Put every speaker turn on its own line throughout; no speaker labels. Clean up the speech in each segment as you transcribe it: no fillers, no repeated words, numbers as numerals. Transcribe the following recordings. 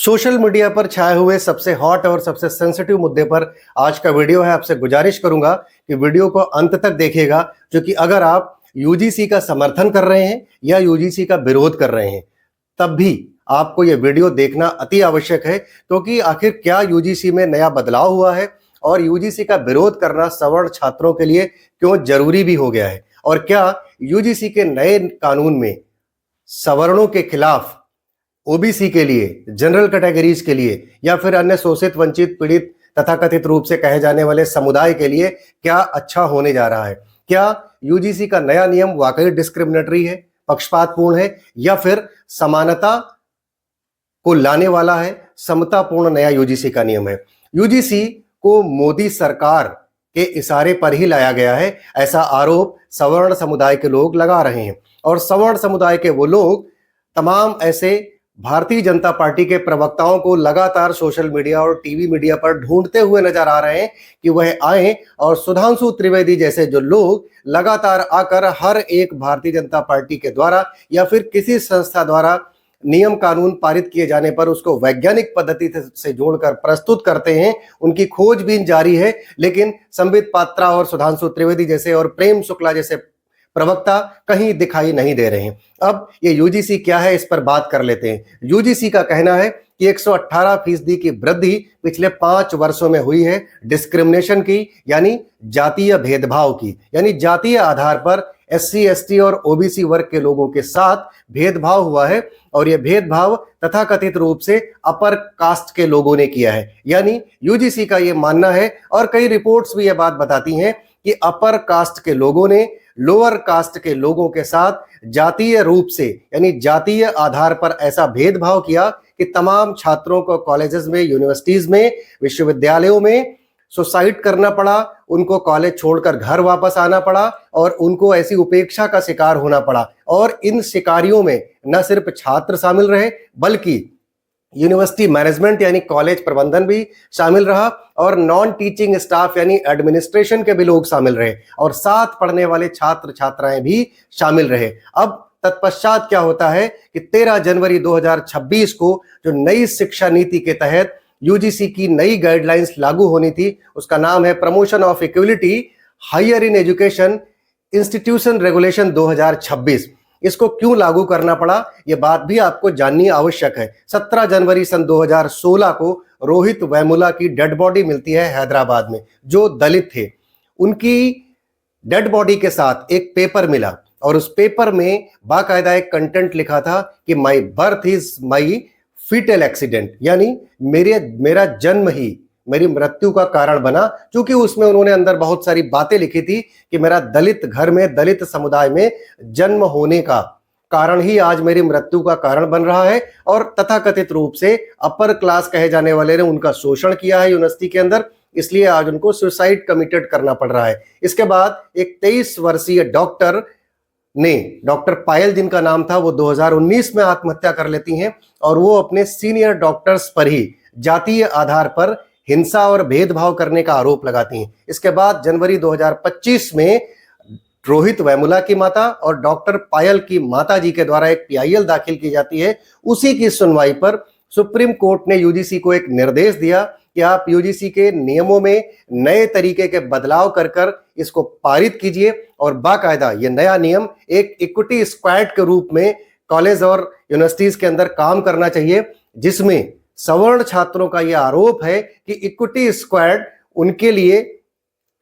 Social media पर छाए हुए सबसे हॉट और सबसे सेंसिटिव मुद्दे पर आज का वीडियो है। आपसे गुजारिश करूंगा कि वीडियो को अंत तक देखिएगा, क्योंकि अगर आप यूजीसी का समर्थन कर रहे हैं या यूजीसी का विरोध कर रहे हैं तब भी आपको यह वीडियो देखना अति आवश्यक है, क्योंकि आखिर क्या यूजीसी में नया बदलाव हुआ है और यूजीसी का विरोध करना सवर्ण छात्रों के लिए क्यों जरूरी भी हो गया है, और क्या यूजीसी के नए कानून में सवर्णों के खिलाफ ओबीसी के लिए, जनरल कैटेगरीज के लिए या फिर अन्य शोषित, वंचित, पीड़ित तथा कथित रूप से कहे जाने वाले समुदाय के लिए क्या अच्छा होने जा रहा है। क्या यूजीसी का नया नियम वाकई डिस्क्रिमिनेटरी है, पक्षपातपूर्ण है, या फिर समानता को लाने वाला है, समतापूर्ण नया यूजीसी का नियम है। यूजीसी को मोदी सरकार के इशारे पर ही लाया गया है, ऐसा आरोप सवर्ण समुदाय के लोग लगा रहे हैं। और सवर्ण समुदाय के वो लोग तमाम ऐसे भारतीय जनता पार्टी के प्रवक्ताओं को लगातार सोशल मीडिया और टीवी मीडिया पर ढूंढते हुए नजर आ रहे हैं कि वह आए और सुधांशु त्रिवेदी जैसे जो लोग लगातार आकर हर एक भारतीय जनता पार्टी के द्वारा या फिर किसी संस्था द्वारा नियम कानून पारित किए जाने पर उसको वैज्ञानिक पद्धति से जोड़कर प्रस्तुत करते हैं, उनकी खोजबीन जारी है। लेकिन संबित पात्रा और सुधांशु त्रिवेदी जैसे और प्रेम शुक्ला जैसे प्रवक्ता कहीं दिखाई नहीं दे रहे हैं। अब ये यूजीसी क्या है, इस पर बात कर लेते हैं। यूजीसी का कहना है कि 118% की वृद्धि पिछले 5 वर्षों में हुई है डिस्क्रिमिनेशन की, यानी जातीय भेदभाव की, यानी जातीय आधार पर एससी, एसटी और ओबीसी वर्ग के लोगों के साथ भेदभाव हुआ है। और यह भेदभाव तथाकथित रूप से अपर कास्ट के लोगों ने किया है। यानी यूजीसी का यह मानना है, और कई रिपोर्ट्स भी यह बात बताती हैं कि अपर कास्ट के लोगों ने लोअर कास्ट के लोगों के साथ जातीय रूप से, यानी जातीय आधार पर ऐसा भेदभाव किया कि तमाम छात्रों को कॉलेजेस में, यूनिवर्सिटीज में, विश्वविद्यालयों में सुसाइड करना पड़ा, उनको कॉलेज छोड़कर घर वापस आना पड़ा और उनको ऐसी उपेक्षा का शिकार होना पड़ा। और इन शिकारियों में न सिर्फ छात्र शामिल रहे, बल्कि यूनिवर्सिटी मैनेजमेंट यानी कॉलेज प्रबंधन भी शामिल रहा, और नॉन टीचिंग स्टाफ यानी एडमिनिस्ट्रेशन के भी लोग शामिल रहे, और साथ पढ़ने वाले छात्र छात्राएं भी शामिल रहे। अब तत्पश्चात क्या होता है कि 13 जनवरी 2026 को जो नई शिक्षा नीति के तहत यूजीसी की नई गाइडलाइंस लागू होनी थी, उसका नाम है promotion of equality higher in education institution regulation 2026। इसको क्यों लागू करना पड़ा, यह बात भी आपको जाननी आवश्यक है। 17 जनवरी सन 2016 को रोहित वेमुला की डेड बॉडी मिलती है हैदराबाद में, जो दलित थे। उनकी डेड बॉडी के साथ एक पेपर मिला, और उस पेपर में बाकायदा एक कंटेंट लिखा था कि my birth is my fatal accident, यानी मेरा जन्म ही मेरी मृत्यु का कारण बना। क्योंकि उसमें उन्होंने अंदर बहुत सारी बातें लिखी थी कि मेरा दलित घर में, दलित समुदाय में जन्म होने का कारण ही आज मेरी मृत्यु का कारण बन रहा है, और तथाकथित रूप से अपर क्लास कहे जाने वाले ने उनका शोषण किया है यूनिवर्सिटी के अंदर, इसलिए आज उनको सुसाइड कमिटेड करना पड़ रहा है। इसके बाद एक 23 वर्षीय डॉक्टर ने, डॉक्टर पायल जिनका नाम था, वो 2019 में आत्महत्या कर लेती हैं, और वो अपने सीनियर डॉक्टर्स पर ही जातीय आधार पर हिंसा और भेदभाव करने का आरोप लगाती हैं। इसके बाद जनवरी 2025 में रोहित वेमुला की माता और डॉक्टर पायल की माता जी के द्वारा एक पीआईएल दाखिल की जाती है। उसी की सुनवाई पर सुप्रीम कोर्ट ने यूजीसी को एक निर्देश दिया कि आप यूजीसी के नियमों में नए तरीके के बदलाव कर इसको पारित कीजिए, और बाकायदा ये नया नियम एक इक्विटी स्क्वाड के रूप में कॉलेज और यूनिवर्सिटीज के अंदर काम करना चाहिए, जिसमें सवर्ण छात्रों का यह आरोप है कि इक्विटी स्क्वाड उनके लिए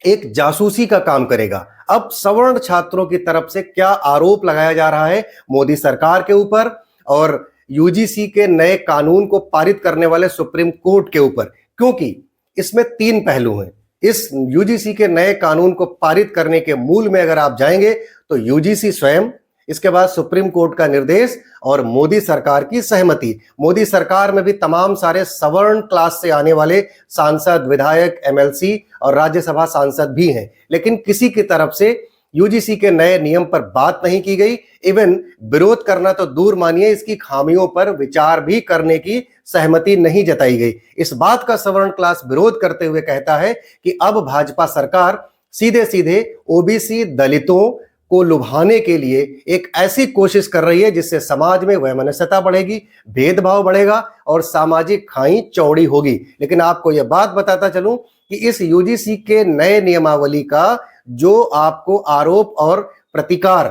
एक जासूसी का काम करेगा। अब सवर्ण छात्रों की तरफ से क्या आरोप लगाया जा रहा है मोदी सरकार के ऊपर और यूजीसी के नए कानून को पारित करने वाले सुप्रीम कोर्ट के ऊपर, क्योंकि इसमें 3 पहलू हैं। इस यूजीसी के नए कानून को पारित करने के मूल में अगर आप जाएंगे तो यूजीसी स्वयं, इसके बाद सुप्रीम कोर्ट का निर्देश और मोदी सरकार की सहमति। मोदी सरकार में भी तमाम सारे सवर्ण क्लास से आने वाले सांसद, विधायक, एमएलसी और राज्यसभा सांसद भी हैं, लेकिन किसी की तरफ से यूजीसी के नए नियम पर बात नहीं की गई। इवन विरोध करना तो दूर मानिए, इसकी खामियों पर विचार भी करने की सहमति नहीं जताई गई। इस बात का सवर्ण क्लास विरोध करते हुए कहता है कि अब भाजपा सरकार सीधे सीधे ओबीसी, दलितों को लुभाने के लिए एक ऐसी कोशिश कर रही है जिससे समाज में वैमनस्यता बढ़ेगी, भेदभाव बढ़ेगा और सामाजिक खाई चौड़ी होगी। लेकिन आपको यह बात बताता चलूं कि इस यूजीसी के नए नियमावली का जो आपको आरोप और प्रतिकार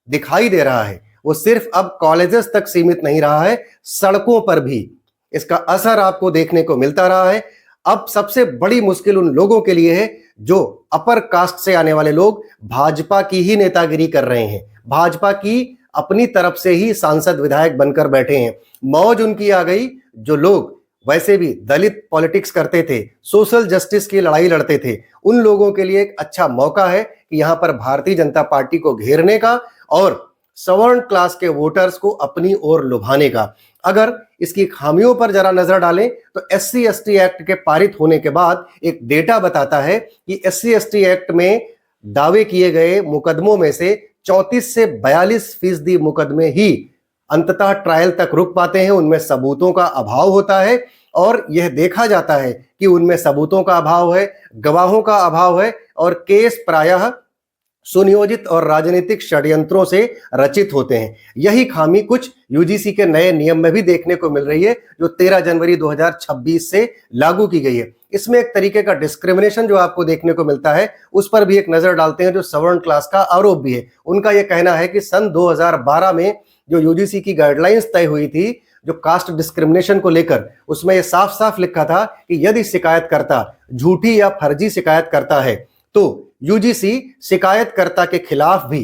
दिखाई दे रहा है वो सिर्फ अब कॉलेजेस तक सीमित नहीं रहा है, सड़कों पर भी इसका असर आपको देखने को मिलता रहा है। अब सबसे बड़ी मुश्किल उन लोगों के लिए है जो अपर कास्ट से आने वाले लोग भाजपा की ही नेतागिरी कर रहे हैं, भाजपा की अपनी तरफ से ही सांसद विधायक बनकर बैठे हैं। मौज उनकी आ गई जो लोग वैसे भी दलित पॉलिटिक्स करते थे, सोशल जस्टिस की लड़ाई लड़ते थे, उन लोगों के लिए एक अच्छा मौका है कि यहां पर भारतीय जनता पार्टी को घेरने का और सवर्ण क्लास के वोटर्स को अपनी ओर लुभाने का। अगर इसकी खामियों पर जरा नजर डालें तो SC/ST एक्ट के पारित होने के बाद एक डेटा बताता है कि SC/ST एक्ट में दावे किए गए मुकदमों में से 34 से 42% मुकदमे ही अंततः ट्रायल तक रुक पाते हैं। उनमें सबूतों का अभाव होता है और यह देखा जाता है कि उनमें सबूतों का अभाव है, गवाहों का अभाव है और केस प्रायः सुनियोजित और राजनीतिक षड्यंत्रों से रचित होते हैं। यही खामी कुछ यूजीसी के नए नियम में भी देखने को मिल रही है जो 13 जनवरी 2026 से लागू की गई है। इसमें एक तरीके का डिस्क्रिमिनेशन जो आपको देखने को मिलता है उस पर भी एक नजर डालते हैं जो सवर्ण क्लास का आरोप भी है। उनका यह कहना है कि सन 2012 में जो यूजीसी की गाइडलाइंस तय हुई थी जो कास्ट डिस्क्रिमिनेशन को लेकर, उसमें यह साफ साफ लिखा था कि यदि शिकायतकर्ता झूठी या फर्जी शिकायत करता है तो यूजीसी शिकायतकर्ता के खिलाफ भी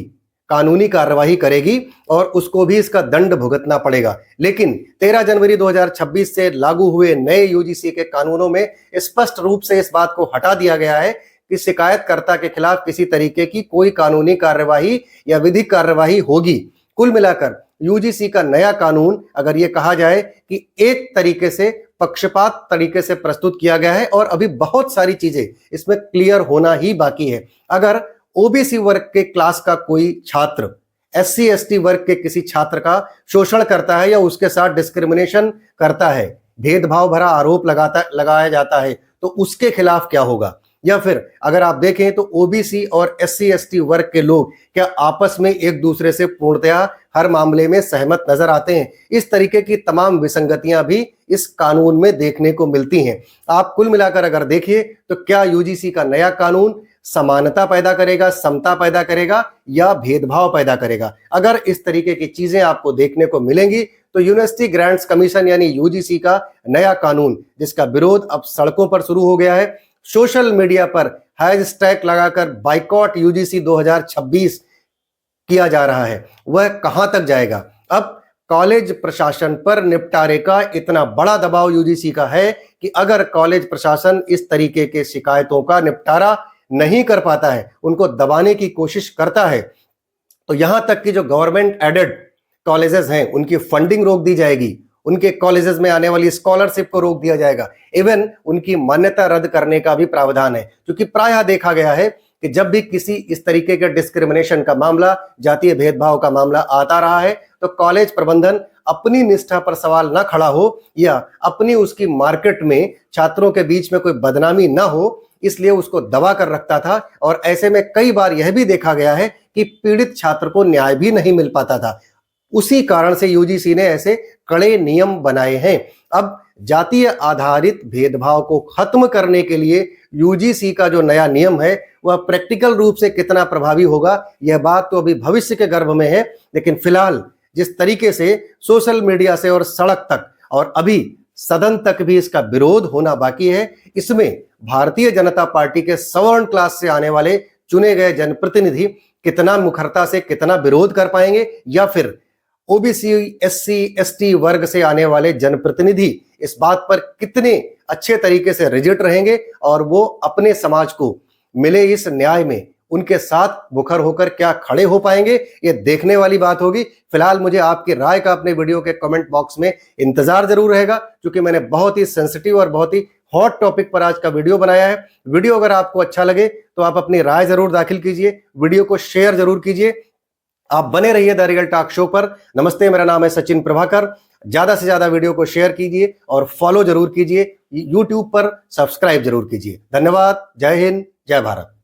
कानूनी कार्यवाही करेगी और उसको भी इसका दंड भुगतना पड़ेगा। लेकिन 13 जनवरी 2026 से लागू हुए नए यूजीसी के कानूनों में स्पष्ट रूप से इस बात को हटा दिया गया है कि शिकायतकर्ता के खिलाफ किसी तरीके की कोई कानूनी कार्यवाही या विधिक कार्यवाही होगी। कुल मिलाकर यूजीसी का नया कानून अगर ये कहा जाए कि एक तरीके से पक्षपात तरीके से प्रस्तुत किया गया है और अभी बहुत सारी चीजें इसमें क्लियर होना ही बाकी है। अगर ओबीसी वर्ग के क्लास का कोई छात्र SC/ST वर्ग के किसी छात्र का शोषण करता है या उसके साथ डिस्क्रिमिनेशन करता है, भेदभाव भरा आरोप लगाया जाता है तो उसके खिलाफ क्या होगा? या फिर अगर आप देखें तो ओबीसी और SC/ST वर्ग के लोग क्या आपस में एक दूसरे से पूर्णतया हर मामले में सहमत नजर आते हैं? इस तरीके की तमाम विसंगतियां भी इस कानून में देखने को मिलती हैं। आप कुल मिलाकर अगर देखिए तो क्या यूजीसी का नया कानून समानता पैदा करेगा, समता पैदा करेगा या भेदभाव पैदा करेगा? अगर इस तरीके की चीजें आपको देखने को मिलेंगी तो यूनिवर्सिटी ग्रांट्स कमीशन यानी यूजीसी का नया कानून जिसका विरोध अब सड़कों पर शुरू हो गया है, सोशल मीडिया पर हैशटैग लगाकर बाइकॉट यूजीसी 2026 किया जा रहा है, वह कहां तक जाएगा? अब कॉलेज प्रशासन पर निपटारे का इतना बड़ा दबाव यूजीसी का है कि अगर कॉलेज प्रशासन इस तरीके के शिकायतों का निपटारा नहीं कर पाता है, उनको दबाने की कोशिश करता है, तो यहां तक कि जो गवर्नमेंट एडेड कॉलेजेस हैं उनकी फंडिंग रोक दी जाएगी, उनके कॉलेजेस में आने वाली स्कॉलरशिप को रोक दिया जाएगा, इवन उनकी मान्यता रद्द करने का भी प्रावधान है। क्योंकि प्रायः देखा गया है कि जब भी किसी इस तरीके के डिस्क्रिमिनेशन का मामला, जातीय भेदभाव का मामला आता रहा है तो कॉलेज प्रबंधन अपनी निष्ठा पर सवाल ना खड़ा हो या अपनी उसकी मार्केट में छात्रों के बीच में कोई बदनामी ना हो, इसलिए उसको दबा कर रखता था। और ऐसे में कई बार यह भी देखा गया है कि पीड़ित छात्र को न्याय भी नहीं मिल पाता था। उसी कारण से यूजीसी ने ऐसे कड़े नियम बनाए हैं। अब जातीय आधारित भेदभाव को खत्म करने के लिए यूजीसी का जो नया नियम है वह प्रैक्टिकल रूप से कितना प्रभावी होगा यह बात तो अभी भविष्य के गर्भ में है। लेकिन फिलहाल जिस तरीके से सोशल मीडिया से और सड़क तक और अभी सदन तक भी इसका विरोध होना बाकी है, इसमें भारतीय जनता पार्टी के सवर्ण क्लास से आने वाले चुने गए जनप्रतिनिधि कितना मुखरता से कितना विरोध कर पाएंगे या फिर ओबीसी SC/ST वर्ग से आने वाले जनप्रतिनिधि इस बात पर कितने अच्छे तरीके से रिजिट रहेंगे और वो अपने समाज को मिले इस न्याय में उनके साथ मुखर होकर क्या खड़े हो पाएंगे, ये देखने वाली बात होगी। फिलहाल मुझे आपकी राय का अपने वीडियो के कमेंट बॉक्स में इंतजार जरूर रहेगा, क्योंकि मैंने बहुत ही सेंसिटिव और बहुत ही हॉट टॉपिक पर आज का वीडियो बनाया है। वीडियो अगर आपको अच्छा लगे तो आप अपनी राय जरूर दाखिल कीजिए, वीडियो को शेयर जरूर कीजिए। आप बने रहिए द रियल टॉक शो पर। नमस्ते, मेरा नाम है सचिन प्रभाकर। ज्यादा से ज्यादा वीडियो को शेयर कीजिए और फॉलो जरूर कीजिए, यूट्यूब पर सब्सक्राइब जरूर कीजिए। धन्यवाद। जय हिंद, जय भारत।